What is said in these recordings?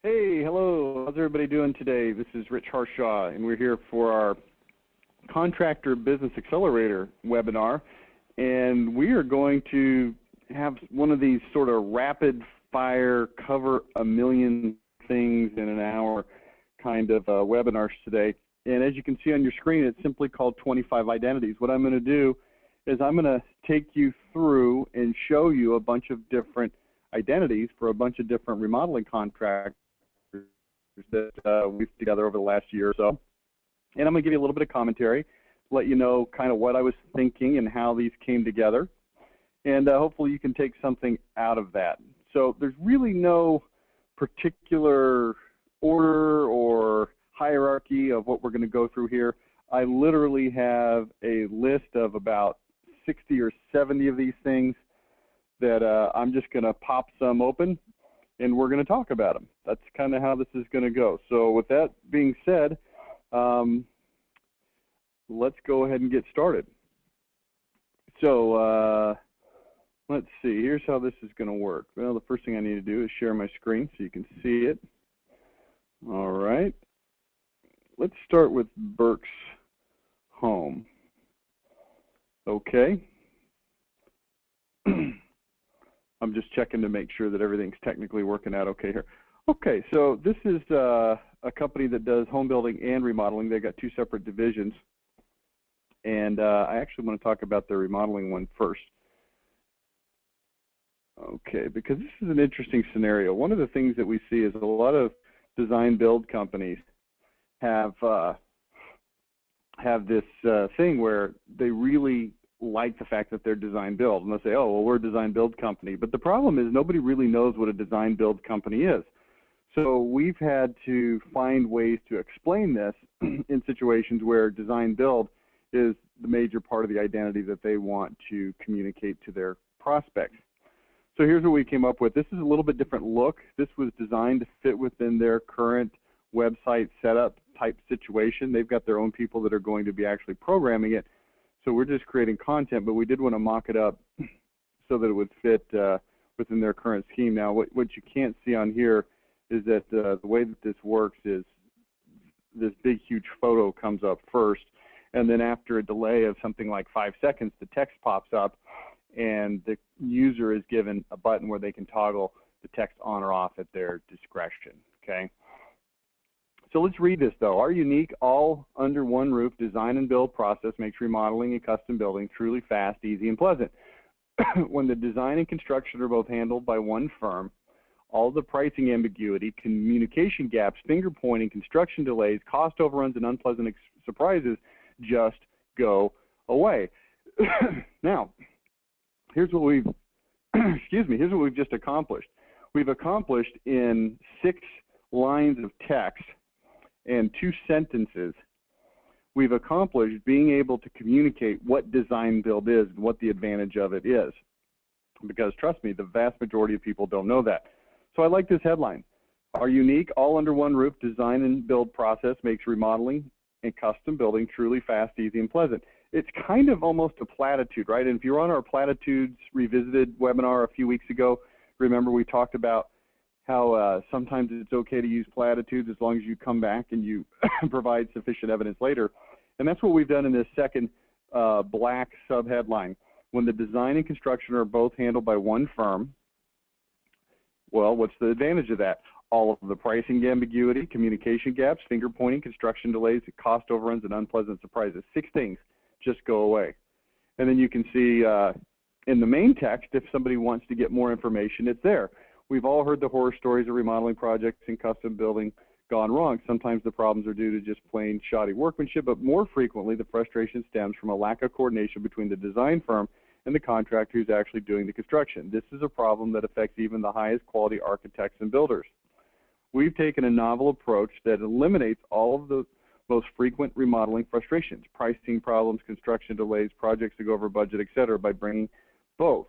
Hey, hello. How's everybody doing today? This is Rich Harshaw, and we're here for our Contractor Business Accelerator webinar. And we are going to have one of these sort of rapid fire, cover a million things in an hour kind of webinars today. And as you can see on your screen, it's simply called 25 Identities. What I'm going to do is I'm going to take you through and show you a bunch of different identities for a bunch of different remodeling contractors that we've together over the last year or so. And I'm going to give you a little bit of commentary, let you know kind of what I was thinking and how these came together. And hopefully you can take something out of that. So there's really no particular order or hierarchy of what we're going to go through here. I literally have a list of about 60 or 70 of these things that I'm just going to pop some open and we're going to talk about them. That's kind of how this is going to go. So with that being said, let's go ahead and get started. So let's see, here's how this is going to work. Well, the first thing I need to do is share my screen so you can see it. All right. Let's start with Burke's home. Okay. I'm just checking to make sure that everything's technically working out okay here. Okay, so this is a company that does home building and remodeling. They've got two separate divisions. And I actually want to talk about their remodeling one first. Okay, because this is an interesting scenario. One of the things that we see is a lot of design build companies have this thing where they really like the fact that they're design build, and they'll say, oh, well, we're a design build company. But the problem is nobody really knows what a design build company is. So we've had to find ways to explain this in situations where design build is the major part of the identity that they want to communicate to their prospects. So here's what we came up with. This is a little bit different look. This was designed to fit within their current website setup type situation. They've got their own people that are going to be actually programming it. So we're just creating content, but we did want to mock it up so that it would fit within their current scheme. Now, what you can't see on here is that the way that this works is this big, huge photo comes up first, and then after a delay of something like 5 seconds, the text pops up, and the user is given a button where they can toggle the text on or off at their discretion, okay? So let's read this, though. Our unique, all under one roof design and build process makes remodeling and custom building truly fast, easy, and pleasant. When the design and construction are both handled by one firm, all the pricing ambiguity, communication gaps, finger pointing, construction delays, cost overruns, and unpleasant surprises just go away. Now, here's what we've, here's what we've just accomplished. We've accomplished in 6 lines of text and 2 sentences, we've accomplished being able to communicate what design build is and what the advantage of it is. Because trust me, the vast majority of people don't know that. So I like this headline. Our unique, all under one roof design and build process makes remodeling and custom building truly fast, easy, and pleasant. It's kind of almost a platitude, right? And if you're on our Platitudes Revisited webinar a few weeks ago, remember we talked about how sometimes it's okay to use platitudes as long as you come back and you provide sufficient evidence later. And that's what we've done in this second black subheadline. When the design and construction are both handled by one firm, well, what's the advantage of that? All of the pricing ambiguity, communication gaps, finger pointing, construction delays, cost overruns, and unpleasant surprises. 6 things just go away. And then you can see in the main text, if somebody wants to get more information, it's there. We've all heard the horror stories of remodeling projects and custom building gone wrong. Sometimes the problems are due to just plain shoddy workmanship, but more frequently the frustration stems from a lack of coordination between the design firm and the contractor who's actually doing the construction. This is a problem that affects even the highest quality architects and builders. We've taken a novel approach that eliminates all of the most frequent remodeling frustrations, pricing problems, construction delays, projects that go over budget, etc., by bringing both.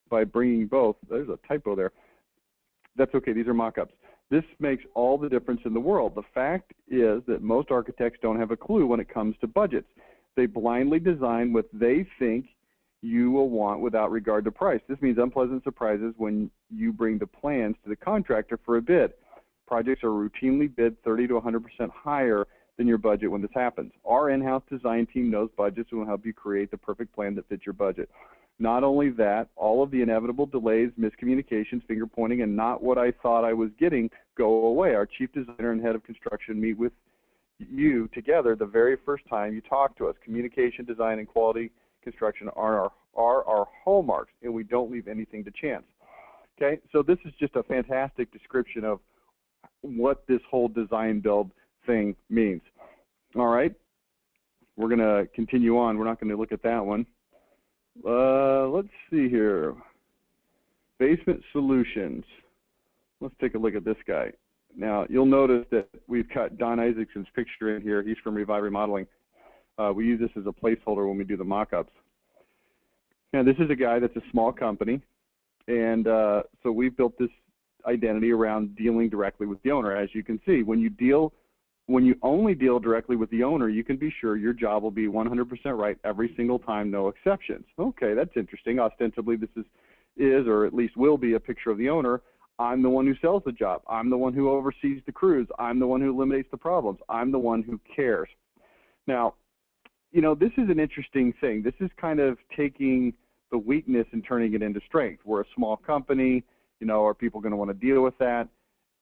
There's a typo there. That's okay, these are mock-ups. This makes all the difference in the world. The fact is that most architects don't have a clue when it comes to budgets. They blindly design what they think you will want without regard to price. This means unpleasant surprises when you bring the plans to the contractor for a bid. Projects are routinely bid 30 to 100% higher than your budget when this happens. Our in-house design team knows budgets and will help you create the perfect plan that fits your budget. Not only that, all of the inevitable delays, miscommunications, finger pointing, and not what I thought I was getting go away. Our chief designer and head of construction meet with you together the very first time you talk to us. Communication, design, and quality construction are our hallmarks, and we don't leave anything to chance. Okay, so this is just a fantastic description of what this whole design build thing means. All right, we're going to continue on. We're not going to look at that one. Let's see here. Basement solutions. Let's take a look at this guy. Now, you'll notice that we've got Don Isaacson's picture in here. He's from Revive Remodeling. We use this as a placeholder when we do the mock-ups. Now, this is a guy that's a small company, and so we've built this identity around dealing directly with the owner. As you can see, when you only deal directly with the owner, you can be sure your job will be 100% right every single time, no exceptions. Okay, that's interesting. Ostensibly, this is, or at least will be, a picture of the owner. I'm the one who sells the job. I'm the one who oversees the crews. I'm the one who eliminates the problems. I'm the one who cares. Now, you know, this is an interesting thing. This is kind of taking the weakness and turning it into strength. We're a small company. You know, are people going to want to deal with that?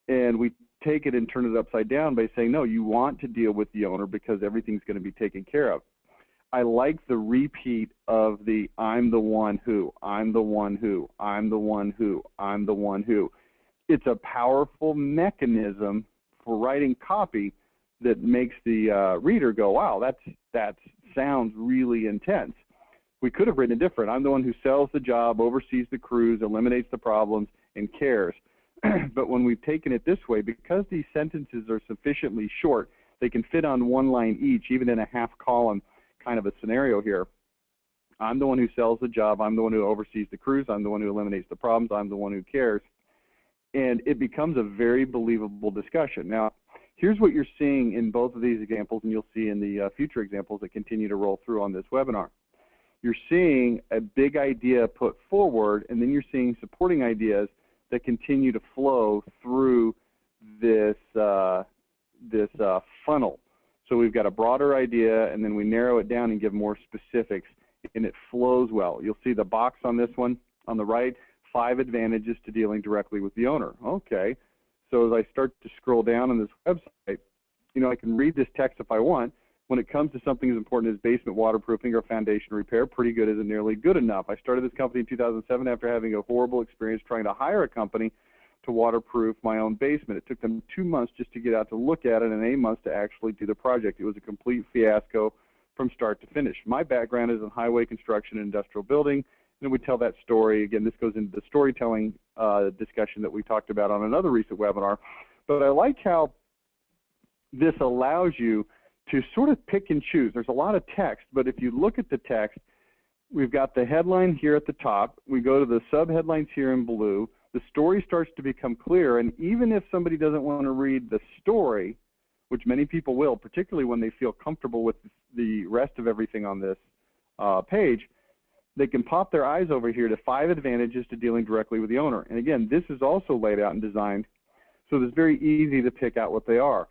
And we take it and turn it upside down by saying, no, you want to deal with the owner because everything's going to be taken care of. I like the repeat of the I'm the one who, I'm the one who, I'm the one who, I'm the one who. It's a powerful mechanism for writing copy that makes the reader go, wow, that sounds really intense. We could have written it different. I'm the one who sells the job, oversees the crews, eliminates the problems, and cares. But when we've taken it this way, because these sentences are sufficiently short, they can fit on one line each, even in a half column kind of a scenario here. I'm the one who sells the job. I'm the one who oversees the crews. I'm the one who eliminates the problems. I'm the one who cares. And it becomes a very believable discussion. Now, here's what you're seeing in both of these examples, and you'll see in the future examples that continue to roll through on this webinar. You're seeing a big idea put forward, and then you're seeing supporting ideas that continue to flow through this, funnel. So we've got a broader idea, and then we narrow it down and give more specifics, and it flows well. You'll see the box on this one on the right, 5 advantages to dealing directly with the owner. Okay, so as I start to scroll down on this website, you know, I can read this text if I want. When it comes to something as important as basement waterproofing or foundation repair, pretty good isn't nearly good enough. I started this company in 2007 after having a horrible experience trying to hire a company to waterproof my own basement. It took them 2 months just to get out to look at it and 8 months to actually do the project. It was a complete fiasco from start to finish. My background is in highway construction and industrial building, and we tell that story. Again, this goes into the storytelling discussion that we talked about on another recent webinar. But I like how this allows you to sort of pick and choose. There's a lot of text, but if you look at the text, we've got the headline here at the top. We go to the subheadlines here in blue. The story starts to become clear, and even if somebody doesn't want to read the story, which many people will, particularly when they feel comfortable with the rest of everything on this page, they can pop their eyes over here to 5 advantages to dealing directly with the owner. And again, this is also laid out and designed so that it's very easy to pick out what they are.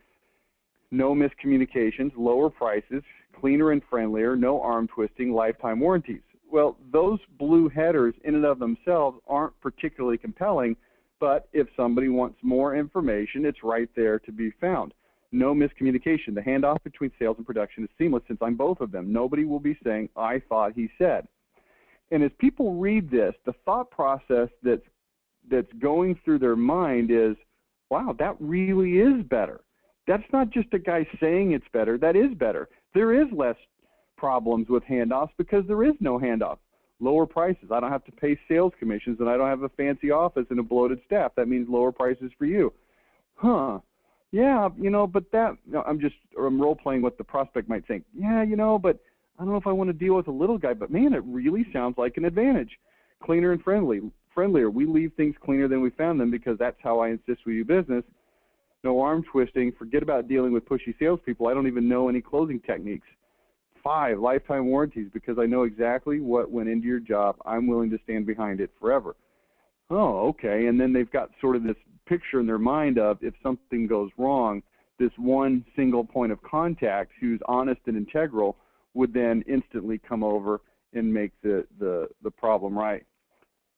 No miscommunications, lower prices, cleaner and friendlier, no arm twisting, lifetime warranties. Well, those blue headers in and of themselves aren't particularly compelling, but if somebody wants more information, it's right there to be found. No miscommunication. The handoff between sales and production is seamless since I'm both of them. Nobody will be saying, I thought he said. And as people read this, the thought process that's going through their mind is, wow, that really is better. That's not just a guy saying it's better. That is better. There is less problems with handoffs because there is no handoff. Lower prices. I don't have to pay sales commissions, and I don't have a fancy office and a bloated staff. That means lower prices for you. Huh. Yeah, you know, but that, you know, I'm role-playing what the prospect might think. Yeah, you know, but I don't know if I want to deal with a little guy, but man, it really sounds like an advantage. Cleaner and friendlier. We leave things cleaner than we found them because that's how I insist we do business. No arm twisting. Forget about dealing with pushy salespeople. I don't even know any closing techniques. 5, lifetime warranties because I know exactly what went into your job. I'm willing to stand behind it forever. Oh, okay. And then they've got sort of this picture in their mind of, if something goes wrong, this one single point of contact who's honest and integral would then instantly come over and make the problem right.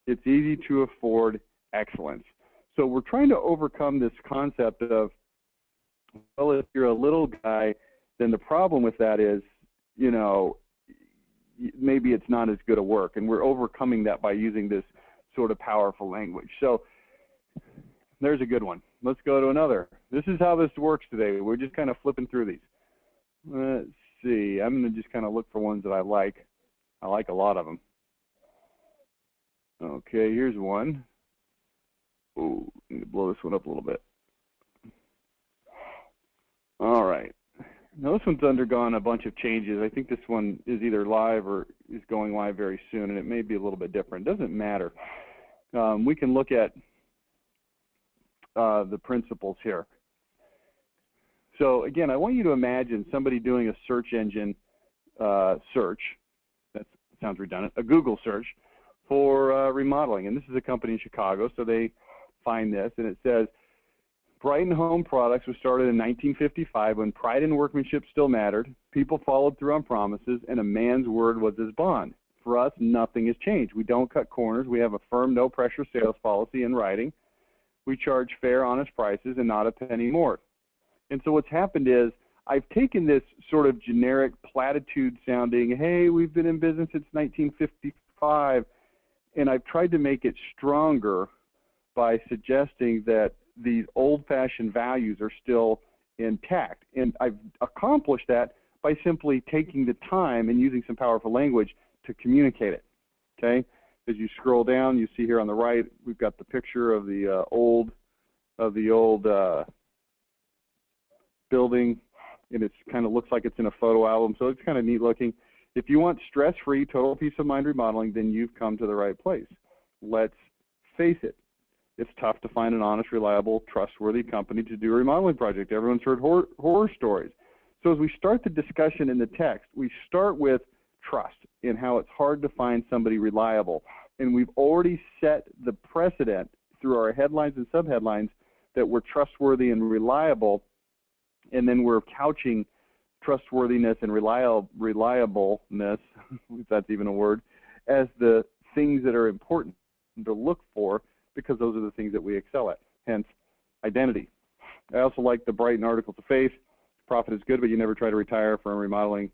It's easy to afford excellence. So we're trying to overcome this concept of, well, if you're a little guy, then the problem with that is, you know, maybe it's not as good a work. And we're overcoming that by using this sort of powerful language. So there's a good one. Let's go to another. This is how this works today. We're just kind of flipping through these. Let's see. I'm going to just kind of look for ones that I like. I like a lot of them. Okay, here's one. Oh, need to blow this one up a little bit. All right. Now this one's undergone a bunch of changes. I think this one is either live or is going live very soon, and it may be a little bit different. It doesn't matter. We can look at the principles here. So again, I want you to imagine somebody doing a search engine search. That sounds redundant. A Google search for remodeling, and this is a company in Chicago, so they find this, and it says, Brighton Home Products was started in 1955 when pride and workmanship still mattered, people followed through on promises, and a man's word was his bond. For us, nothing has changed. We don't cut corners. We have a firm, no-pressure sales policy in writing. We charge fair, honest prices and not a penny more. And so what's happened is I've taken this sort of generic platitude-sounding, hey, we've been in business since 1955, and I've tried to make it stronger by suggesting that these old-fashioned values are still intact. And I've accomplished that by simply taking the time and using some powerful language to communicate it, okay? As you scroll down, you see here on the right, we've got the picture of the old building, and it kind of looks like it's in a photo album, so it's kind of neat looking. If you want stress-free, total peace of mind remodeling, then you've come to the right place. Let's face it. It's tough to find an honest, reliable, trustworthy company to do a remodeling project. Everyone's heard horror stories. So as we start the discussion in the text, we start with trust and how it's hard to find somebody reliable. And we've already set the precedent through our headlines and subheadlines that we're trustworthy and reliable, and then we're couching trustworthiness and reliableness, if that's even a word, as the things that are important to look for, because those are the things that we excel at, hence identity. I also like the Brighton Articles of Faith. Profit is good, but you never try to retire from remodeling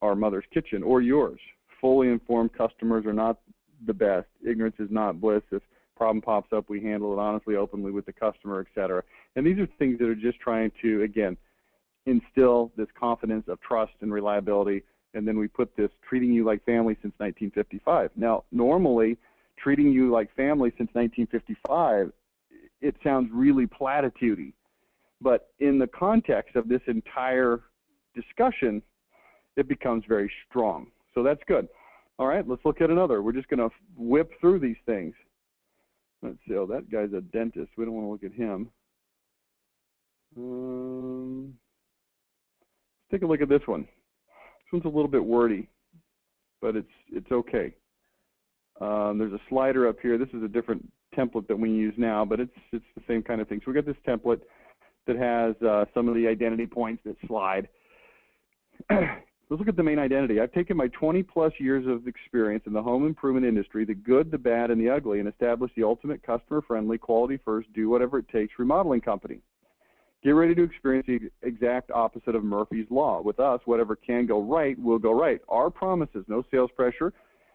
our mother's kitchen or yours. Fully informed customers are not the best. Ignorance is not bliss. If a problem pops up, we handle it honestly, openly with the customer, etc. And these are things that are just trying to, again, instill this confidence of trust and reliability. And then we put this treating you like family since 1955. Now, normally, treating you like family since 1955, it sounds really platitudey. But in the context of this entire discussion, it becomes very strong. So that's good. All right, let's look at another. We're just going to whip through these things. Let's see. Oh, that guy's a dentist. We don't want to look at him. Let's take a look at this one. This one's a little bit wordy, but it's okay. There's a slider up here. This is a different template that we use now, but it's the same kind of thing. So we got this template that has some of the identity points that slide. Let's look at the main identity. I've taken my 20-plus years of experience in the home improvement industry, the good, the bad, and the ugly, and established the ultimate customer-friendly, quality-first, do whatever it takes remodeling company. Get ready to experience the exact opposite of Murphy's Law. With us, whatever can go right will go right. Our promises, no sales pressure,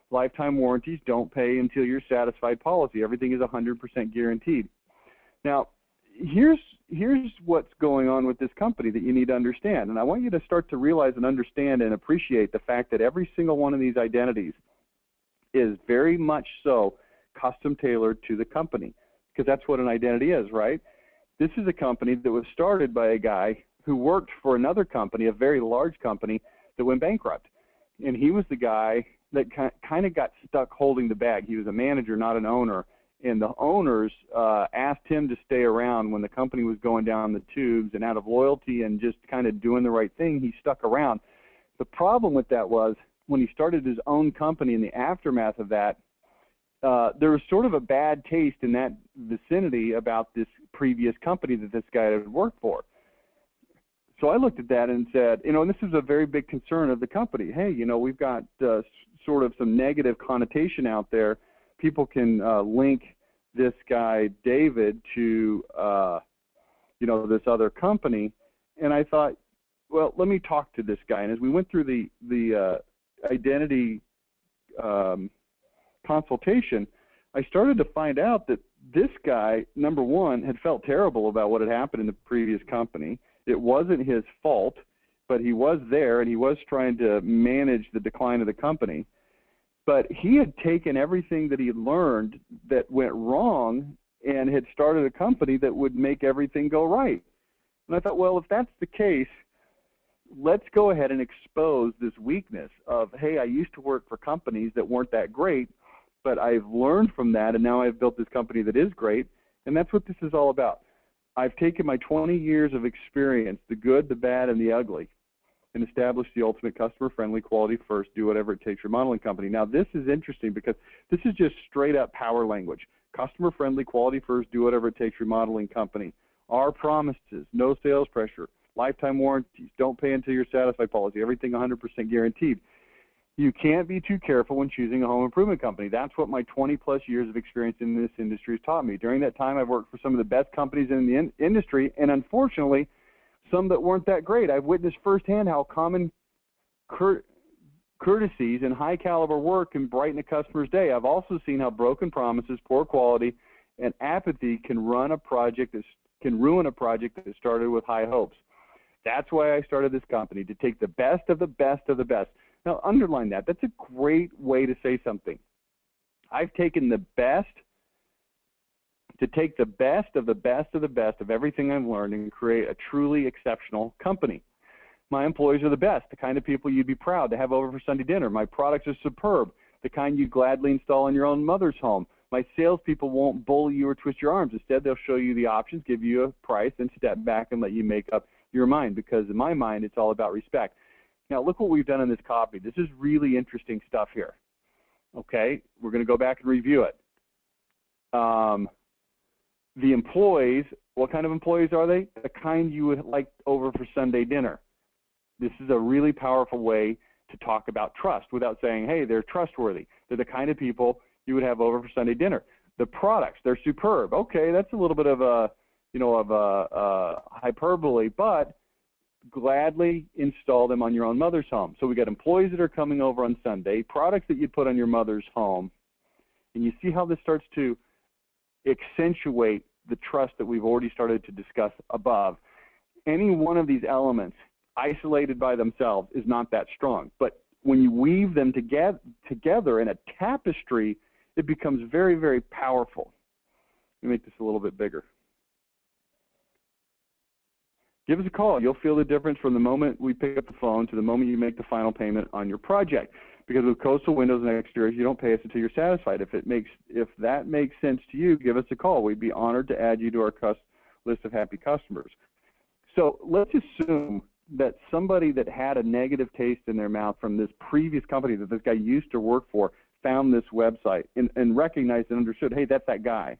lifetime warranties, don't pay until you're satisfied policy. Everything is 100% guaranteed. Now, here's what's going on with this company that you need to understand. And I want you to start to realize and understand and appreciate the fact that every single one of these identities is very much so custom tailored to the company, because that's what an identity is, right? This is a company that was started by a guy who worked for another company, a very large company, that went bankrupt. And he was the guy that kind of got stuck holding the bag. He was a manager, not an owner. And the owners asked him to stay around when the company was going down the tubes, and out of loyalty and just kind of doing the right thing, he stuck around. The problem with that was when he started his own company in the aftermath of that, there was sort of a bad taste in that vicinity about this previous company that this guy had worked for. So I looked at that and said, you know, and this is a very big concern of the company. Hey, you know, we've got sort of some negative connotation out there. People can link this guy, David, to, you know, this other company. And I thought, well, let me talk to this guy. And as we went through the identity consultation, I started to find out that this guy, number one, had felt terrible about what had happened in the previous company. It wasn't his fault, but he was there and he was trying to manage the decline of the company. But he had taken everything that he had learned that went wrong and had started a company that would make everything go right. And I thought, well, if that's the case, let's go ahead and expose this weakness of, hey, I used to work for companies that weren't that great, but I've learned from that, and now I've built this company that is great. And that's what this is all about. I've taken my 20 years of experience, the good, the bad, and the ugly, and established the ultimate customer-friendly, quality-first, do-whatever-it-takes remodeling company. Now, this is interesting because this is just straight-up power language. Customer-friendly, quality-first, do-whatever-it-takes remodeling company. Our promises, no sales pressure, lifetime warranties, don't pay until you're satisfied policy, everything 100% guaranteed. You can't be too careful when choosing a home improvement company. That's what my 20-plus years of experience in this industry has taught me. During that time, I've worked for some of the best companies in the industry, and unfortunately, some that weren't that great. I've witnessed firsthand how common courtesies and high-caliber work can brighten a customer's day. I've also seen how broken promises, poor quality, and apathy can ruin a project that started with high hopes. That's why I started this company, to take the best of the best of the best. Now, underline that. That's a great way to say something. I've taken the best to take the best of the best of the best of everything I've learned and create a truly exceptional company. My employees are the best, the kind of people you'd be proud to have over for Sunday dinner. My products are superb, the kind you'd gladly install in your own mother's home. My salespeople won't bully you or twist your arms. Instead, they'll show you the options, give you a price, and step back and let you make up your mind, because in my mind, it's all about respect. Now, look what we've done in this copy. This is really interesting stuff here. Okay, we're going to go back and review it. The employees, what kind of employees are they? The kind you would like over for Sunday dinner. This is a really powerful way to talk about trust without saying, hey, they're trustworthy. They're the kind of people you would have over for Sunday dinner. The products, they're superb. Okay, that's a little bit of a, you know, of a hyperbole, but gladly install them on your own mother's home. So we got employees that are coming over on Sunday, products that you put on your mother's home, and you see how this starts to accentuate the trust that we've already started to discuss above. Any one of these elements isolated by themselves is not that strong, but when you weave them together in a tapestry, it becomes very, very powerful. Let me make this a little bit bigger. Give us a call. You'll feel the difference from the moment we pick up the phone to the moment you make the final payment on your project. Because with coastal windows and exteriors, you don't pay us until you're satisfied. If that makes sense to you, give us a call. We'd be honored to add you to our list of happy customers. So let's assume that somebody that had a negative taste in their mouth from this previous company that this guy used to work for found this website and recognized and understood, hey, that's that guy.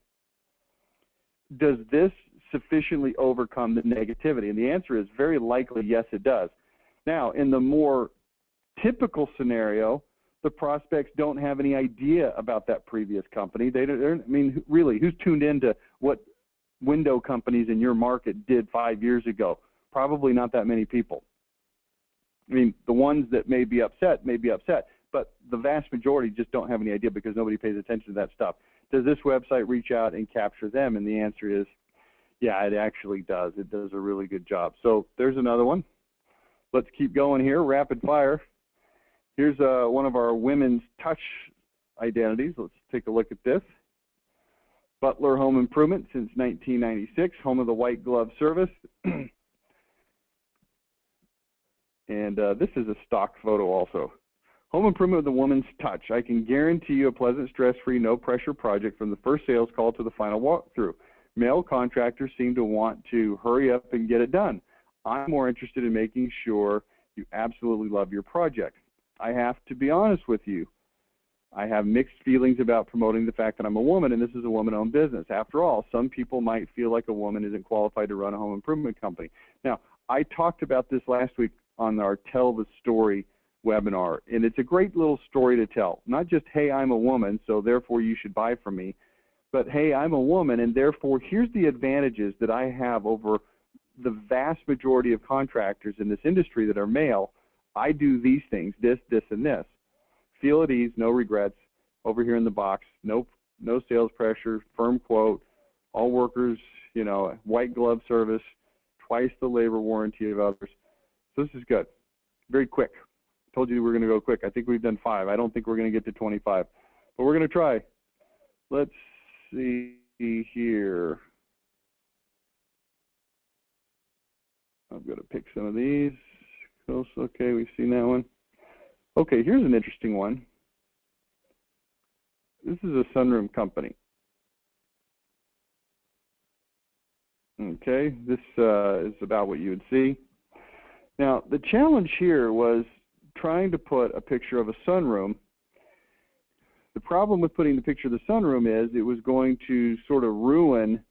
Does this sufficiently overcome the negativity? And the answer is very likely yes, it does. Now, in the more typical scenario, the prospects don't have any idea about that previous company. I mean, really, who's tuned into what window companies in your market did 5 years ago? Probably not that many people. I mean, the ones that may be upset, but the vast majority just don't have any idea because nobody pays attention to that stuff. Does this website reach out and capture them? And the answer is, yeah, it actually does. It does a really good job. So there's another one. Let's keep going here, rapid fire. Here's one of our women's touch identities. Let's take a look at this. Butler Home Improvement since 1996, home of the white glove service. And this is a stock photo also. Home improvement with a woman's touch. I can guarantee you a pleasant, stress-free, no-pressure project from the first sales call to the final walkthrough. Male contractors seem to want to hurry up and get it done. I'm more interested in making sure you absolutely love your project. I have to be honest with you. I have mixed feelings about promoting the fact that I'm a woman and this is a woman-owned business. After all, some people might feel like a woman isn't qualified to run a home improvement company. Now, I talked about this last week on our Tell the Story webinar, and it's a great little story to tell. Not just, hey, I'm a woman, so therefore you should buy from me, but hey, I'm a woman, and therefore here's the advantages that I have over the vast majority of contractors in this industry that are male. I do these things, this, and this. Feel at ease, no regrets. Over here in the box, no sales pressure, firm quote, all workers, you know, white glove service, twice the labor warranty of others. So this is good. Very quick. Told you we're going to go quick. I think we've done 5. I don't think we're going to get to 25, but we're going to try. Let's see here. I'm going to pick some of these. Okay, we've seen that one. Okay, here's an interesting one. This is a sunroom company. Okay, this is about what you would see. Now, the challenge here was trying to put a picture of a sunroom. The problem with putting the picture of the sunroom is it was going to sort of ruin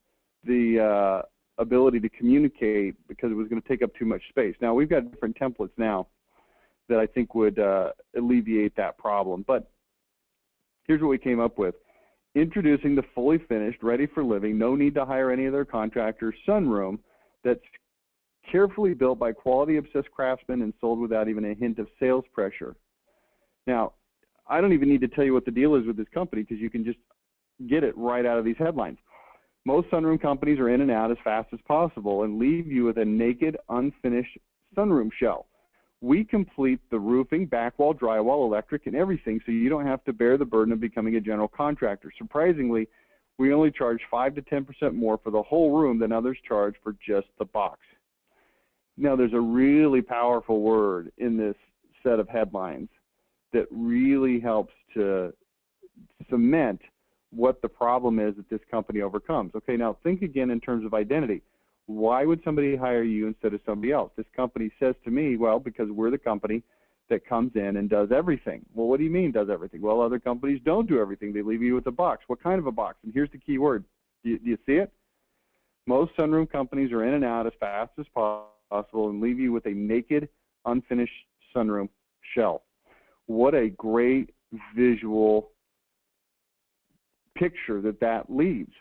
the ability to communicate because it was going to take up too much space. Now, we've got different templates now that I think would alleviate that problem. But here's what we came up with. Introducing the fully finished, ready for living, no need to hire any other contractor sunroom that's carefully built by quality-obsessed craftsmen and sold without even a hint of sales pressure. Now, I don't even need to tell you what the deal is with this company because you can just get it right out of these headlines. Most sunroom companies are in and out as fast as possible and leave you with a naked, unfinished sunroom shell. We complete the roofing, back wall, drywall, electric, and everything so you don't have to bear the burden of becoming a general contractor. Surprisingly, we only charge 5 to 10% more for the whole room than others charge for just the box. Now, there's a really powerful word in this set of headlines that really helps to cement what the problem is that this company overcomes. Okay, now think again in terms of identity. Why would somebody hire you instead of somebody else? This company says to me, well, because we're the company that comes in and does everything. Well, what do you mean does everything? Well, other companies don't do everything. They leave you with a box. What kind of a box? And here's the key word. Do you see it? Most sunroom companies are in and out as fast as possible and leave you with a naked, unfinished sunroom shell. What a great visual picture that leaves.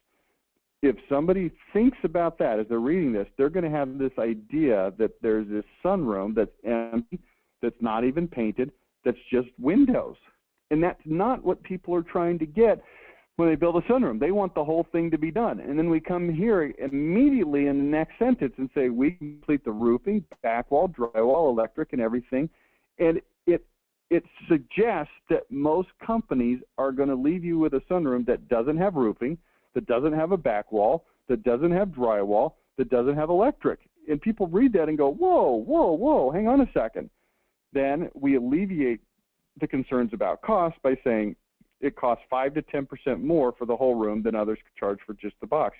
If somebody thinks about that as they're reading this, they're going to have this idea that there's this sunroom that's empty, that's not even painted, that's just windows. And that's not what people are trying to get when they build a sunroom. They want the whole thing to be done. And then we come here immediately in the next sentence and say, we complete the roofing, back wall, drywall, electric, and everything. And it suggests that most companies are going to leave you with a sunroom that doesn't have roofing, that doesn't have a back wall, that doesn't have drywall, that doesn't have electric. And people read that and go, whoa, hang on a second. Then we alleviate the concerns about cost by saying it costs 5 to 10% more for the whole room than others charge for just the box.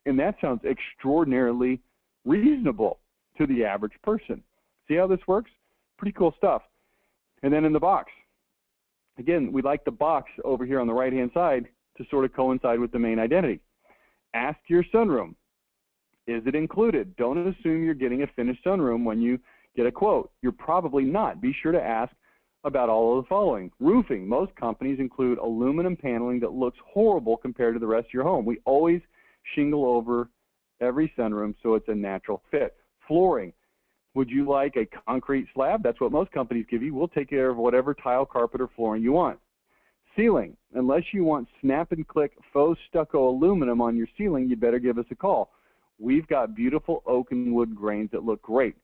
And that sounds extraordinarily reasonable to the average person. See how this works? Pretty cool stuff. And then in the box, again, we like the box over here on the right-hand side to sort of coincide with the main identity. Ask your sunroom, is it included? Don't assume you're getting a finished sunroom when you get a quote. You're probably not. Be sure to ask about all of the following. Roofing. Most companies include aluminum paneling that looks horrible compared to the rest of your home. We always shingle over every sunroom so it's a natural fit. Flooring. Would you like a concrete slab? That's what most companies give you. We'll take care of whatever tile, carpet, or flooring you want. Ceiling. Unless you want snap and click faux stucco aluminum on your ceiling, you better give us a call. We've got beautiful oak and wood grains that look great.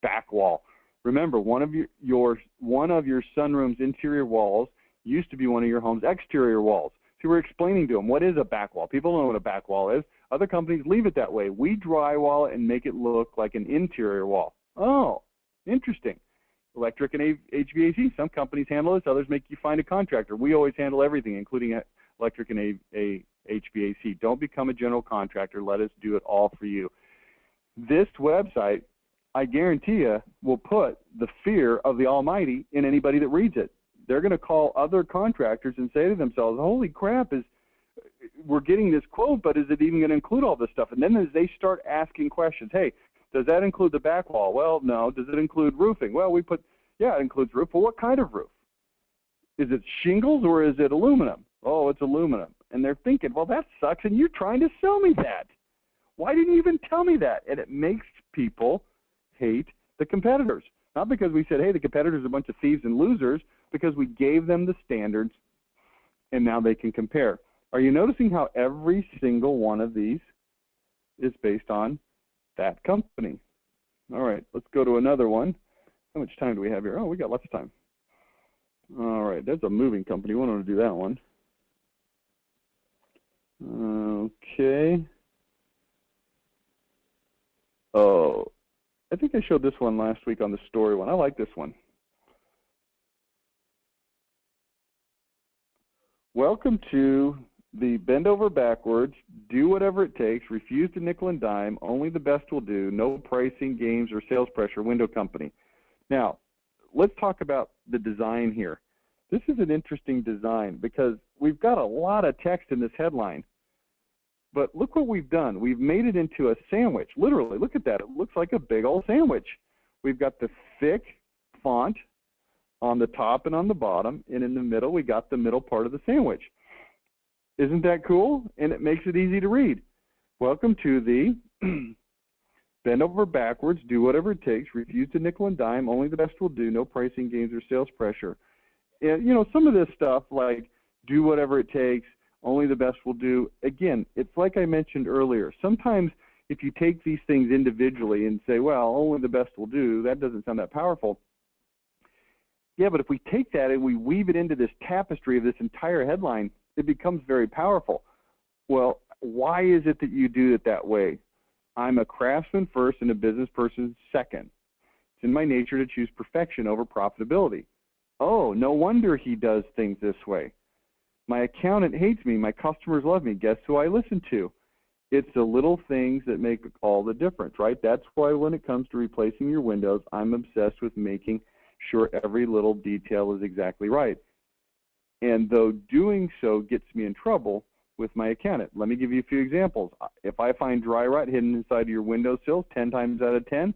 Back wall. Remember, one of your sunroom's interior walls used to be one of your home's exterior walls. So we're explaining to them, what is a back wall? People don't know what a back wall is. Other companies leave it that way. We drywall it and make it look like an interior wall. Oh, interesting. Electric and HVAC. Some companies handle this. Others make you find a contractor. We always handle everything, including electric and HVAC. Don't become a general contractor. Let us do it all for you. This website, I guarantee you, will put the fear of the Almighty in anybody that reads it. they're going to call other contractors and say to themselves, holy crap, we're getting this quote, but is it even going to include all this stuff? And then as they start asking questions, hey, does that include the back wall? Well, no. Does it include roofing? Well, yeah, it includes roof. Well, what kind of roof? Is it shingles or is it aluminum? Oh, it's aluminum. And they're thinking, well, that sucks, and you're trying to sell me that. Why didn't you even tell me that? And it makes people hate the competitors. Not because we said, hey, the competitors are a bunch of thieves and losers, because we gave them the standards, and now they can compare. Are you noticing how every single one of these is based on that company? All right, let's go to another one. How much time do we have here? Oh, we got lots of time. All right, that's a moving company. We don't want to do that one. Okay. Oh, I think I showed this one last week on the story one. I like this one. Welcome to the bend over backwards, do whatever it takes, refuse to nickel and dime, only the best will do, no pricing, games, or sales pressure window company. Now, let's talk about the design here. This is an interesting design because we've got a lot of text in this headline. But look what we've done. We've made it into a sandwich. Literally, look at that. It looks like a big old sandwich. We've got the thick font on the top and on the bottom, and in the middle, we got the middle part of the sandwich. Isn't that cool? And it makes it easy to read. Welcome to the bend over backwards, do whatever it takes, refuse to nickel and dime, only the best will do, no pricing games or sales pressure. And, you know, some of this stuff like do whatever it takes, only the best will do. Again, it's like I mentioned earlier. Sometimes if you take these things individually and say, well, only the best will do, that doesn't sound that powerful. Yeah, but if we take that and we weave it into this tapestry of this entire headline, it becomes very powerful. Well, why is it that you do it that way? I'm a craftsman first and a business person second. It's in my nature to choose perfection over profitability. Oh, no wonder he does things this way. My accountant hates me. My customers love me. Guess who I listen to? It's the little things that make all the difference, right? That's why when it comes to replacing your windows, I'm obsessed with making sure every little detail is exactly right. And though doing so gets me in trouble with my accountant. Let me give you a few examples. If I find dry rot hidden inside of your windowsills 10 times out of 10,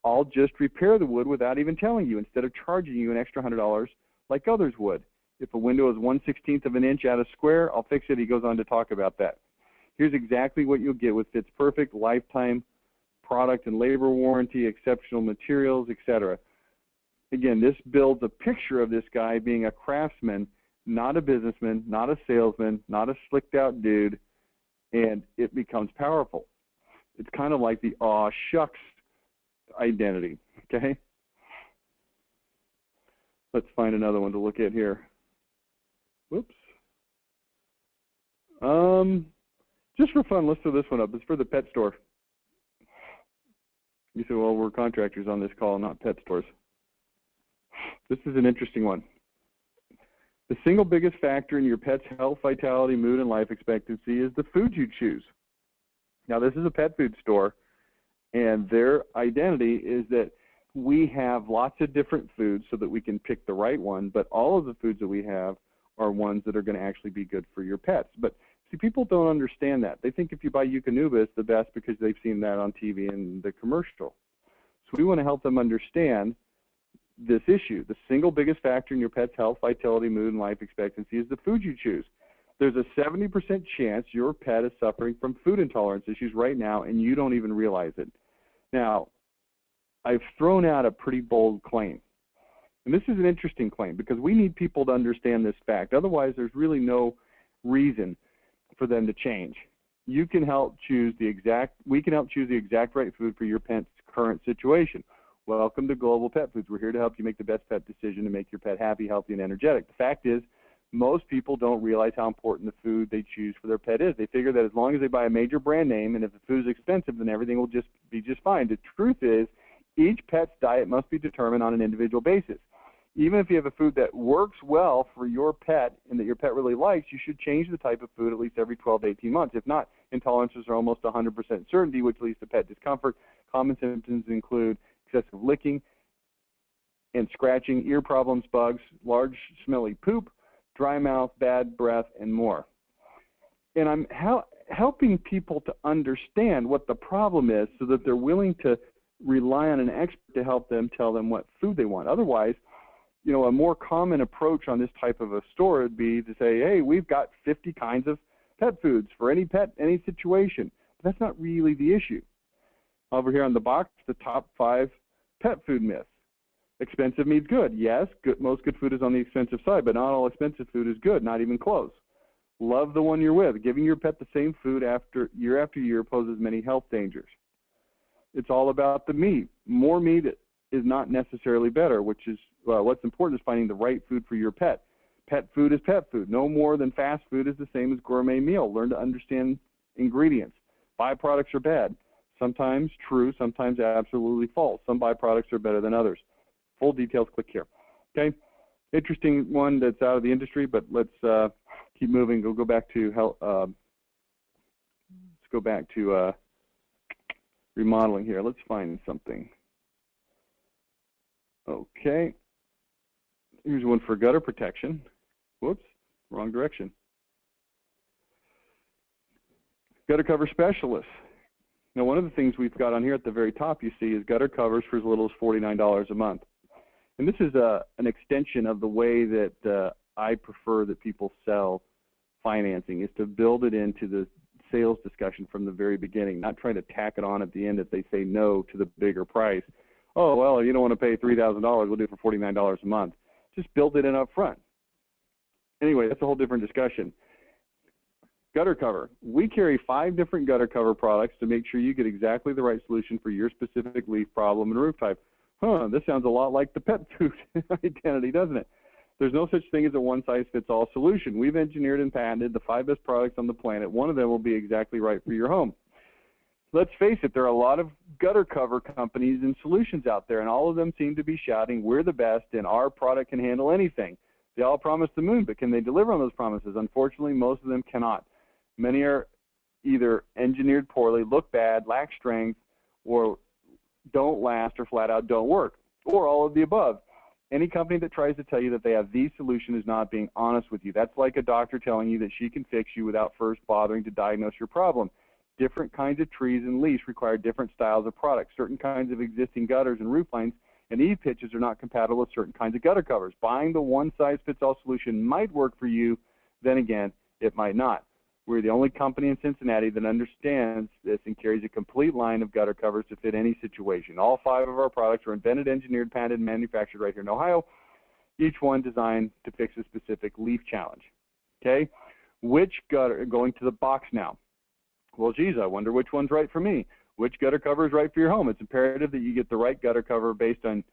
I'll just repair the wood without even telling you instead of charging you an extra $100 like others would. If a window is 1/16 of an inch out of square, I'll fix it. He goes on to talk about that. Here's exactly what you'll get with Fits Perfect, lifetime product and labor warranty, exceptional materials, etc. Again, this builds a picture of this guy being a craftsman, not a businessman, not a salesman, not a slicked out dude, and it becomes powerful. It's kind of like the aw shucks identity, okay? Let's find another one to look at here. Whoops. Just for fun, let's throw this one up. It's for the pet store. You say, well, we're contractors on this call, not pet stores. This is an interesting one. The single biggest factor in your pet's health, vitality, mood, and life expectancy is the food you choose. Now, this is a pet food store, and their identity is that we have lots of different foods so that we can pick the right one, but all of the foods that we have are ones that are going to actually be good for your pets. But see, people don't understand that. They think if you buy Eukanuba, it's the best because they've seen that on TV and the commercial. So we want to help them understand this issue. The single biggest factor in your pet's health, vitality, mood, and life expectancy is the food you choose. There's a 70% chance your pet is suffering from food intolerance issues right now, and you don't even realize it. Now, I've thrown out a pretty bold claim. And this is an interesting claim because we need people to understand this fact. Otherwise, there's really no reason for them to change. You can help choose we can help choose the exact right food for your pet's current situation. Welcome to Global Pet Foods. We're here to help you make the best pet decision to make your pet happy, healthy, and energetic. The fact is, most people don't realize how important the food they choose for their pet is. They figure that as long as they buy a major brand name and if the food is expensive, then everything will just be just fine. The truth is, each pet's diet must be determined on an individual basis. Even if you have a food that works well for your pet and that your pet really likes, you should change the type of food at least every 12 to 18 months. If not, intolerances are almost 100% certainty, which leads to pet discomfort. Common symptoms include excessive licking, and scratching, ear problems, bugs, large smelly poop, dry mouth, bad breath, and more. And I'm helping people to understand what the problem is so that they're willing to rely on an expert to help them tell them what food they want. Otherwise, you know, a more common approach on this type of a store would be to say, hey, we've got 50 kinds of pet foods for any pet, any situation. But that's not really the issue. Over here on the box, the top 5 pet food myths. Expensive means good. Yes, most good food is on the expensive side, but not all expensive food is good, not even close. Love the one you're with. Giving your pet the same food after year poses many health dangers. It's all about the meat. More meat is not necessarily better, which is what's important is finding the right food for your pet. Pet food is pet food. No more than fast food is the same as gourmet meal. Learn to understand ingredients. Byproducts are bad. Sometimes true, sometimes absolutely false. Some byproducts are better than others. Full details, click here. Okay, interesting one that's out of the industry, but let's keep moving. We'll go back to remodeling here. Let's find something. Okay, here's one for gutter protection. Whoops, wrong direction. Gutter cover specialists. Now, one of the things we've got on here at the very top, you see, is gutter covers for as little as $49 a month. And this is an extension of the way that I prefer that people sell financing, is to build it into the sales discussion from the very beginning, not try to tack it on at the end if they say no to the bigger price. Oh, well, you don't want to pay $3,000, we'll do it for $49 a month. Just build it in up front. Anyway, that's a whole different discussion. Gutter cover. We carry 5 different gutter cover products to make sure you get exactly the right solution for your specific leaf problem and roof type. This sounds a lot like the pet food identity, doesn't it? There's no such thing as a one-size-fits-all solution. We've engineered and patented the 5 best products on the planet. One of them will be exactly right for your home. Let's face it, there are a lot of gutter cover companies and solutions out there, and all of them seem to be shouting, we're the best, and our product can handle anything. They all promise the moon, but can they deliver on those promises? Unfortunately, most of them cannot. Many are either engineered poorly, look bad, lack strength, or don't last, or flat out don't work, or all of the above. Any company that tries to tell you that they have the solution is not being honest with you. That's like a doctor telling you that she can fix you without first bothering to diagnose your problem. Different kinds of trees and leaves require different styles of products. Certain kinds of existing gutters and roof lines and eave pitches are not compatible with certain kinds of gutter covers. Buying the one-size-fits-all solution might work for you, then again, it might not. We're the only company in Cincinnati that understands this and carries a complete line of gutter covers to fit any situation. All 5 of our products are invented, engineered, patented, and manufactured right here in Ohio, each one designed to fix a specific leaf challenge. Okay? Which gutter, going to the box now. Well, geez, I wonder which one's right for me. Which gutter cover is right for your home? It's imperative that you get the right gutter cover based on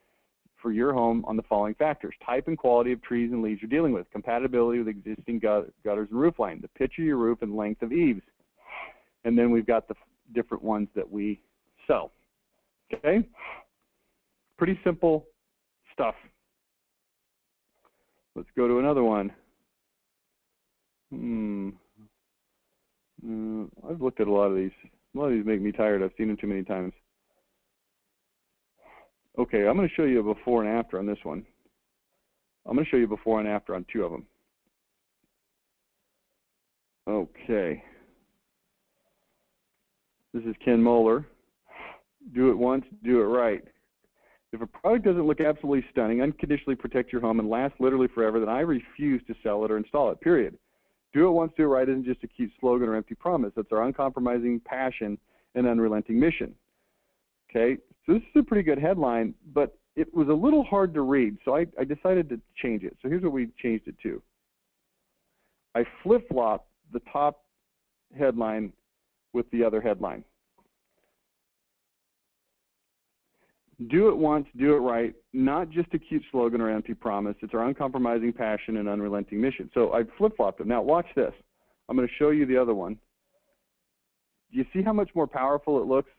for your home on the following factors: type and quality of trees and leaves you're dealing with, compatibility with existing gutters and roof line, the pitch of your roof and length of eaves. And then we've got the different ones that we sell. Okay? Pretty simple stuff. Let's go to another one. I've looked at a lot of these. A lot of these make me tired. I've seen them too many times. Okay, I'm going to show you a before and after on this one. I'm going to show you before and after on 2 of them. Okay. This is Ken Moeller. Do it once, do it right. If a product doesn't look absolutely stunning, unconditionally protect your home, and last literally forever, then I refuse to sell it or install it, period. Do it once, do it right isn't just a cute slogan or empty promise. It's our uncompromising passion and unrelenting mission. Okay, so this is a pretty good headline, but it was a little hard to read, so I decided to change it. So here's what we changed it to. I flip-flopped the top headline with the other headline. Do it once, do it right, not just a cute slogan or empty promise. It's our uncompromising passion and unrelenting mission. So I flip-flopped it. Now watch this. I'm going to show you the other one. Do you see how much more powerful it looks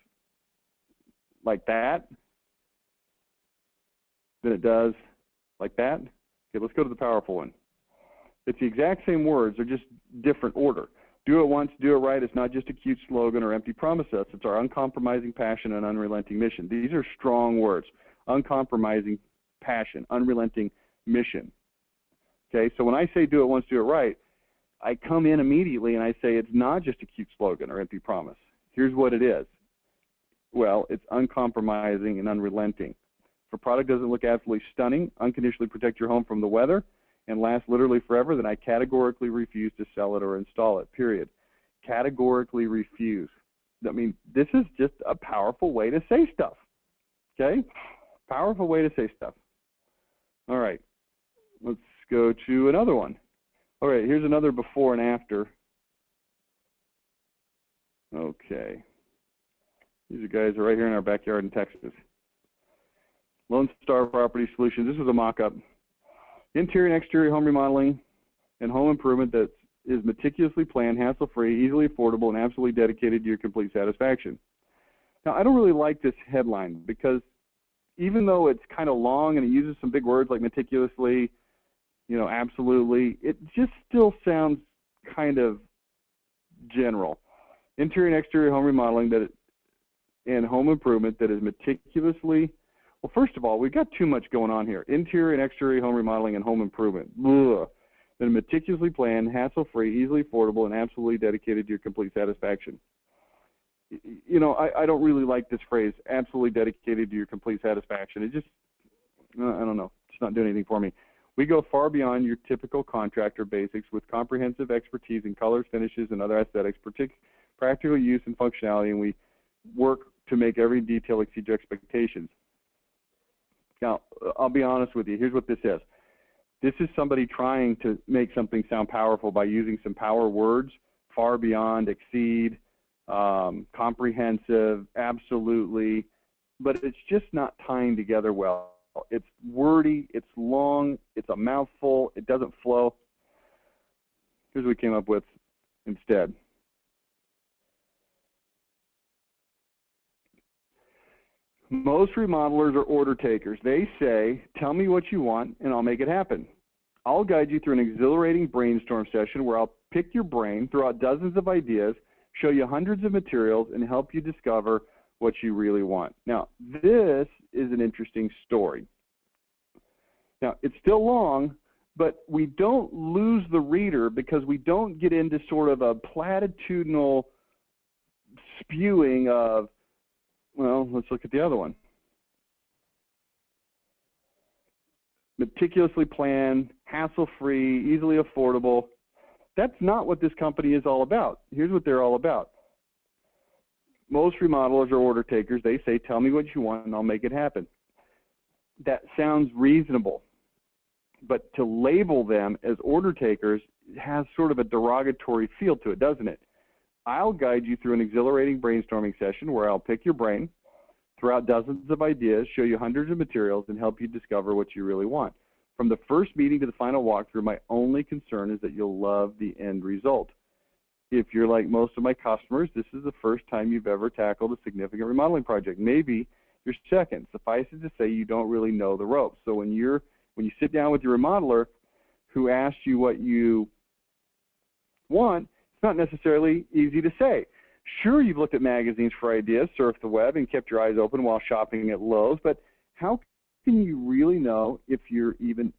like that than it does like that? Okay, let's go to the powerful one. It's the exact same words, they're just different order. Do it once, do it right. It's not just a cute slogan or empty promises. It's our uncompromising passion and unrelenting mission. These are strong words. Uncompromising passion, unrelenting mission. Okay, so when I say do it once, do it right, I come in immediately and I say it's not just a cute slogan or empty promise. Here's what it is. Well, it's uncompromising and unrelenting. If a product doesn't look absolutely stunning, unconditionally protect your home from the weather, and last literally forever, then I categorically refuse to sell it or install it, period. Categorically refuse. I mean, this is just a powerful way to say stuff, okay? Powerful way to say stuff. All right, let's go to another one. All right, here's another before and after. Okay. These are guys are right here in our backyard in Texas. Lone Star Property Solutions. This was a mock-up. Interior and exterior home remodeling and home improvement that is meticulously planned, hassle-free, easily affordable, and absolutely dedicated to your complete satisfaction. Now, I don't really like this headline because even though it's kind of long and it uses some big words like meticulously, you know, absolutely, it just still sounds kind of general. Interior and exterior home remodeling and home improvement that is meticulously, well, first of all, we've got too much going on here. Interior and exterior home remodeling and home improvement. Ugh. That are meticulously planned, hassle-free, easily affordable, and absolutely dedicated to your complete satisfaction. You know, I don't really like this phrase, absolutely dedicated to your complete satisfaction. It just, I don't know, it's not doing anything for me. We go far beyond your typical contractor basics with comprehensive expertise in colors, finishes, and other aesthetics, practical use and functionality, and we work to make every detail exceed your expectations. Now, I'll be honest with you. Here's what this is. This is somebody trying to make something sound powerful by using some power words, far beyond, exceed, comprehensive, absolutely, but it's just not tying together well. It's wordy, it's long, it's a mouthful, it doesn't flow. Here's what we came up with instead. Most remodelers are order takers. They say, tell me what you want and I'll make it happen. I'll guide you through an exhilarating brainstorm session where I'll pick your brain, throw out dozens of ideas, show you hundreds of materials, and help you discover what you really want. Now, this is an interesting story. Now, it's still long, but we don't lose the reader because we don't get into sort of a platitudinal spewing of, well, let's look at the other one. Meticulously planned, hassle-free, easily affordable. That's not what this company is all about. Here's what they're all about. Most remodelers are order takers. They say, tell me what you want and I'll make it happen. That sounds reasonable. But to label them as order takers has sort of a derogatory feel to it, doesn't it? I'll guide you through an exhilarating brainstorming session where I'll pick your brain, throw out dozens of ideas, show you hundreds of materials, and help you discover what you really want. From the first meeting to the final walkthrough, my only concern is that you'll love the end result. If you're like most of my customers, this is the first time you've ever tackled a significant remodeling project. Maybe your second. Suffice it to say you don't really know the ropes. So when you sit down with your remodeler who asks you what you want, it's not necessarily easy to say. Sure, you've looked at magazines for ideas, surfed the web, and kept your eyes open while shopping at Lowe's, but how can you really know if you even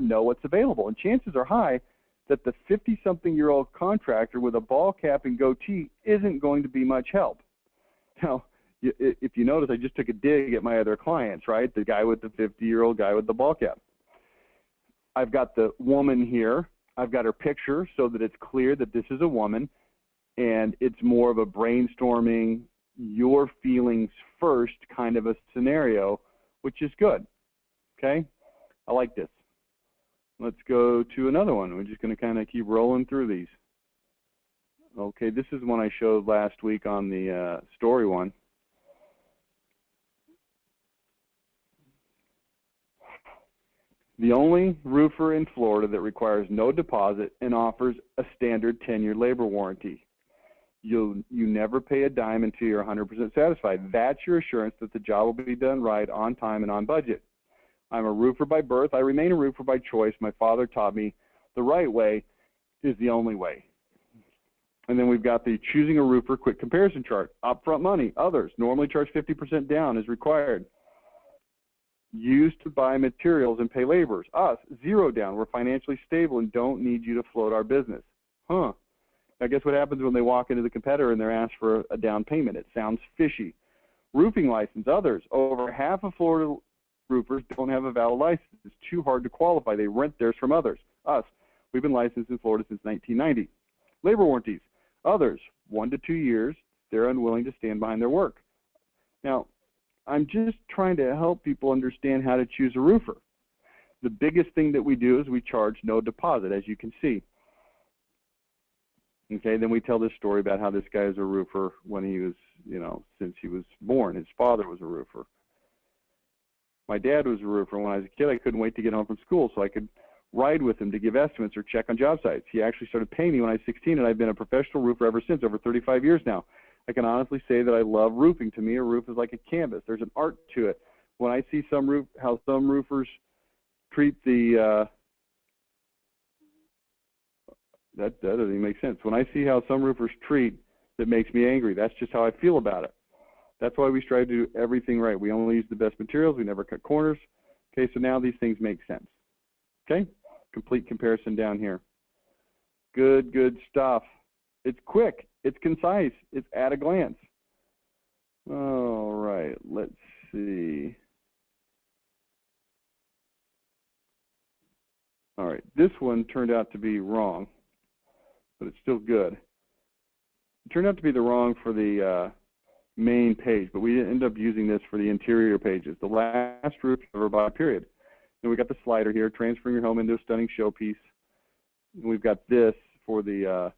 know what's available? And chances are high that the 50-something-year-old contractor with a ball cap and goatee isn't going to be much help. Now, if you notice, I just took a dig at my other clients, right? The guy with the 50-year-old guy with the ball cap. I've got the woman here. I've got her picture so that it's clear that this is a woman, and it's more of a brainstorming, your feelings first kind of a scenario, which is good, okay? I like this. Let's go to another one. We're just going to kind of keep rolling through these. Okay, this is one I showed last week on the story one. The only roofer in Florida that requires no deposit and offers a standard 10-year labor warranty. You never pay a dime until you're 100% satisfied. That's your assurance that the job will be done right, on time, and on budget. I'm a roofer by birth. I remain a roofer by choice. My father taught me the right way is the only way. And then we've got the choosing a roofer quick comparison chart. Upfront money. Others normally charge 50% down as required. Used to buy materials and pay laborers. Us, zero down. We're financially stable and don't need you to float our business. Huh. Now guess what happens when they walk into the competitor and they're asked for a down payment? It sounds fishy. Roofing license. Others, over half of Florida roofers don't have a valid license. It's too hard to qualify. They rent theirs from others. Us, we've been licensed in Florida since 1990. Labor warranties. Others, 1 to 2 years. They're unwilling to stand behind their work. Now, I'm just trying to help people understand how to choose a roofer. The biggest thing that we do is we charge no deposit, as you can see. Okay, then we tell this story about how this guy is a roofer when he was, since he was born. His father was a roofer. My dad was a roofer. When I was a kid, I couldn't wait to get home from school so I could ride with him to give estimates or check on job sites. He actually started paying me when I was 16, and I've been a professional roofer ever since, over 35 years now. I can honestly say that I love roofing. To me, a roof is like a canvas. There's an art to it. When I see how some roofers treat the that doesn't even make sense. When I see how some roofers treat, that makes me angry. That's just how I feel about it. That's why we strive to do everything right. We only use the best materials. We never cut corners. Okay, so now these things make sense. Okay, complete comparison down here. Good stuff. It's quick. It's concise. It's at a glance. All right, let's see. All right, this one turned out to be wrong, but it's still good. It turned out to be the wrong for the main page, but we ended up using this for the interior pages. The last roof you ever bought, period. And we got the slider here, transferring your home into a stunning showpiece. And we've got this for the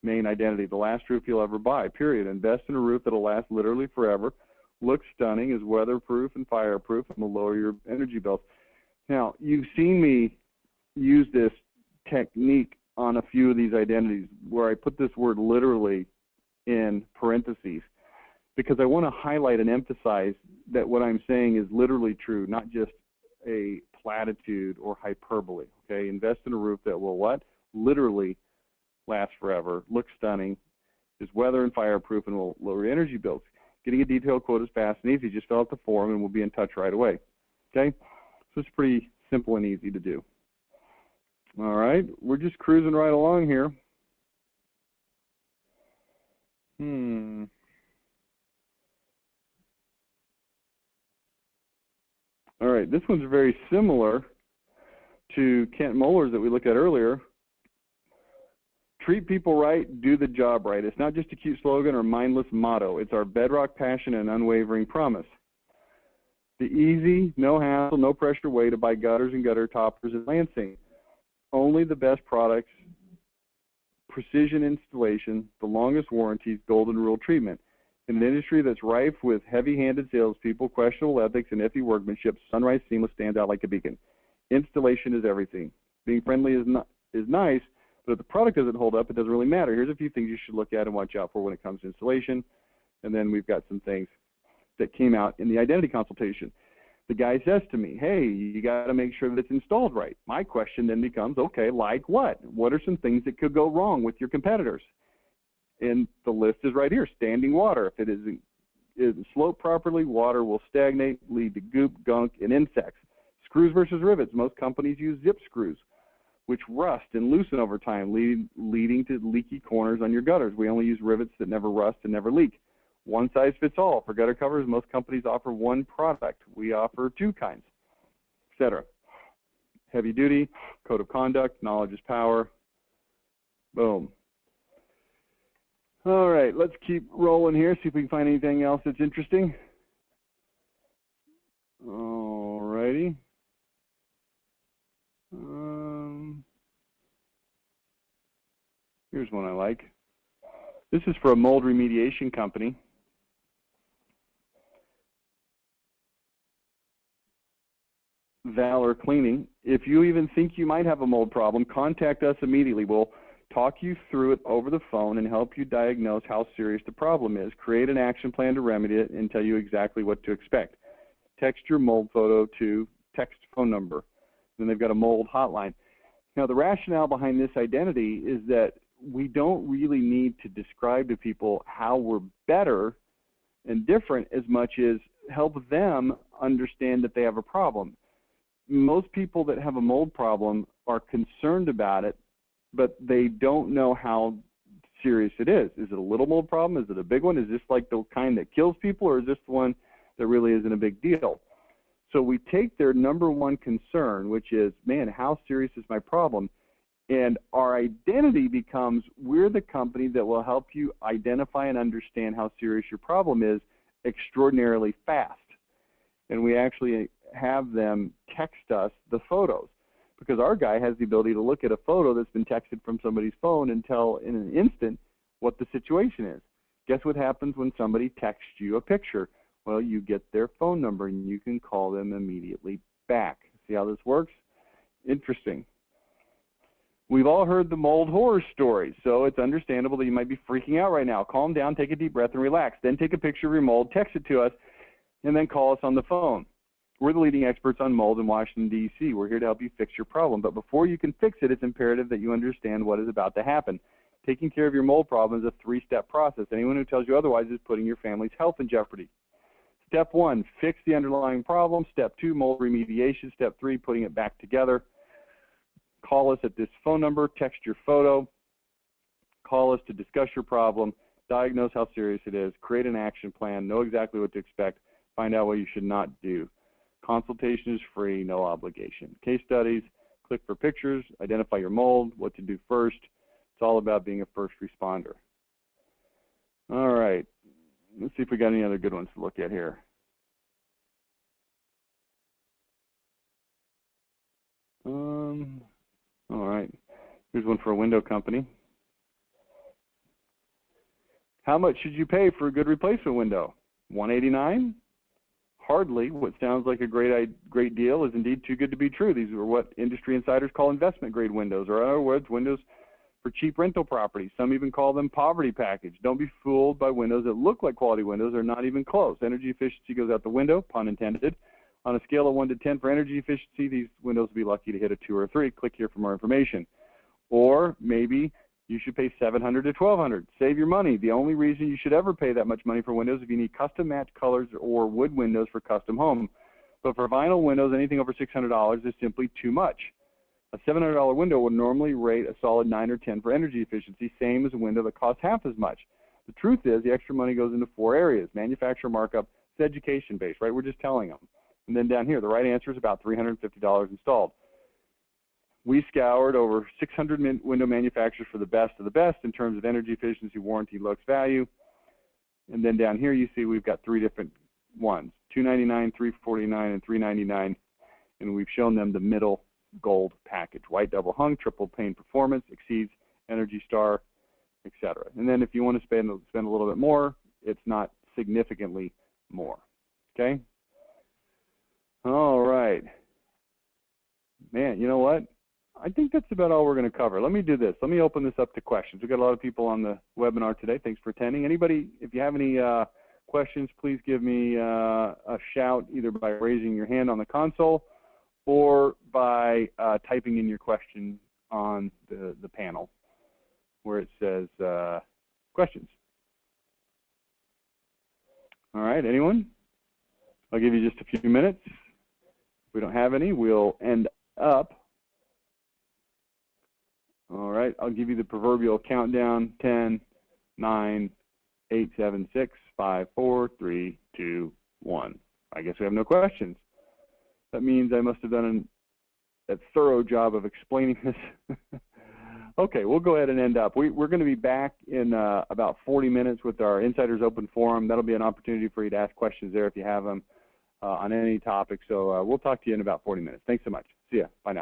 main identity, the last roof you'll ever buy, period. Invest in a roof that'll last literally forever, looks stunning, is weatherproof and fireproof, and will lower your energy bills. Now, you've seen me use this technique on a few of these identities where I put this word literally in parentheses because I want to highlight and emphasize that what I'm saying is literally true, not just a platitude or hyperbole. Okay, invest in a roof that will what? Literally last forever, look stunning, is weather and fireproof, and will lower your energy bills. Getting a detailed quote is fast and easy. Just fill out the form and we'll be in touch right away. Okay, so it's pretty simple and easy to do. All right, we're just cruising right along here. All right, this one's very similar to Kent Muller's that we looked at earlier. Treat people right, do the job right. It's not just a cute slogan or mindless motto. It's our bedrock passion and unwavering promise. The easy, no hassle, no pressure way to buy gutters and gutter toppers in Lansing. Only the best products, precision installation, the longest warranties, golden rule treatment. In an industry that's rife with heavy-handed salespeople, questionable ethics, and iffy workmanship, Sunrise Seamless stands out like a beacon. Installation is everything. Being friendly is nice, but if the product doesn't hold up, it doesn't really matter. Here's a few things you should look at and watch out for when it comes to installation. And then we've got some things that came out in the identity consultation. The guy says to me, hey, you got to make sure that it's installed right. My question then becomes, okay, like what? What are some things that could go wrong with your competitors? And the list is right here. Standing water. If it isn't sloped properly, water will stagnate, lead to goop, gunk, and insects. Screws versus rivets. Most companies use zip screws, which rust and loosen over time, leading to leaky corners on your gutters. We only use rivets that never rust and never leak. One size fits all. For gutter covers, most companies offer one product. We offer two kinds, etc. Heavy duty, code of conduct, knowledge is power. Boom. All right, let's keep rolling here, see if we can find anything else that's interesting. All righty. Here's one I like. This is for a mold remediation company. Valor Cleaning. If you even think you might have a mold problem, contact us immediately. We'll talk you through it over the phone and help you diagnose how serious the problem is, create an action plan to remedy it, and tell you exactly what to expect. Text your mold photo to text phone number. Then they've got a mold hotline. Now, the rationale behind this identity is that we don't really need to describe to people how we're better and different as much as help them understand that they have a problem. Most people that have a mold problem are concerned about it, but they don't know how serious it is. Is it a little mold problem? Is it a big one? Is this like the kind that kills people, or is this the one that really isn't a big deal? So we take their number one concern, which is, man, how serious is my problem? And our identity becomes, we're the company that will help you identify and understand how serious your problem is extraordinarily fast. And we actually have them text us the photos, because our guy has the ability to look at a photo that's been texted from somebody's phone and tell in an instant what the situation is. Guess what happens when somebody texts you a picture? Well, you get their phone number and you can call them immediately back. See how this works? Interesting. We've all heard the mold horror stories, so it's understandable that you might be freaking out right now. Calm down, take a deep breath, and relax. Then take a picture of your mold, text it to us, and then call us on the phone. We're the leading experts on mold in Washington, D.C. We're here to help you fix your problem. But before you can fix it, it's imperative that you understand what is about to happen. Taking care of your mold problem is a three-step process. Anyone who tells you otherwise is putting your family's health in jeopardy. Step 1, fix the underlying problem. Step 2, mold remediation. Step 3, putting it back together. Call us at this phone number, text your photo, call us to discuss your problem, diagnose how serious it is, create an action plan, know exactly what to expect, find out what you should not do. Consultation is free, no obligation. Case studies, click for pictures, identify your mold, what to do first. It's all about being a first responder. All right, let's see if we got any other good ones to look at here. All right, here's one for a window company. How much should you pay for a good replacement window? $189? Hardly. What sounds like a great deal is indeed too good to be true. These are what industry insiders call investment grade windows, or in other words, windows for cheap rental properties. Some even call them poverty package. Don't be fooled by windows that look like quality windows. They're not even close. Energy efficiency goes out the window, pun intended. On a scale of 1 to 10 for energy efficiency, these windows will be lucky to hit a 2 or a 3. Click here for more information. Or maybe you should pay $700 to $1,200. Save your money. The only reason you should ever pay that much money for windows is if you need custom matched colors or wood windows for custom home. But for vinyl windows, anything over $600 is simply too much. A $700 window would normally rate a solid 9 or 10 for energy efficiency, same as a window that costs half as much. The truth is the extra money goes into 4 areas. Manufacturer markup, it's education based, right? We're just telling them. And then down here, the right answer is about $350 installed. We scoured over 600 window manufacturers for the best of the best in terms of energy efficiency, warranty, looks, value. And then down here, you see we've got 3 different ones, $299, $349, and $399. And we've shown them the middle gold package, white double hung, triple pane performance, exceeds Energy Star, etc. And then if you want to spend a little bit more, it's not significantly more. Okay? All right. Man, you know what? I think that's about all we're going to cover. Let me do this. Let me open this up to questions. We've got a lot of people on the webinar today. Thanks for attending. Anybody, if you have any questions, please give me a shout either by raising your hand on the console or by typing in your question on the panel where it says questions. All right, anyone? I'll give you just a few minutes. If we don't have any, we'll end up. All right, I'll give you the proverbial countdown, 10, 9, 8, 7, 6, 5, 4, 3, 2, 1. I guess we have no questions. That means I must have done a thorough job of explaining this. Okay, we'll go ahead and end up. We're going to be back in about 40 minutes with our Insiders Open Forum. That'll be an opportunity for you to ask questions there if you have them on any topic. So we'll talk to you in about 40 minutes. Thanks so much. See ya. Bye now.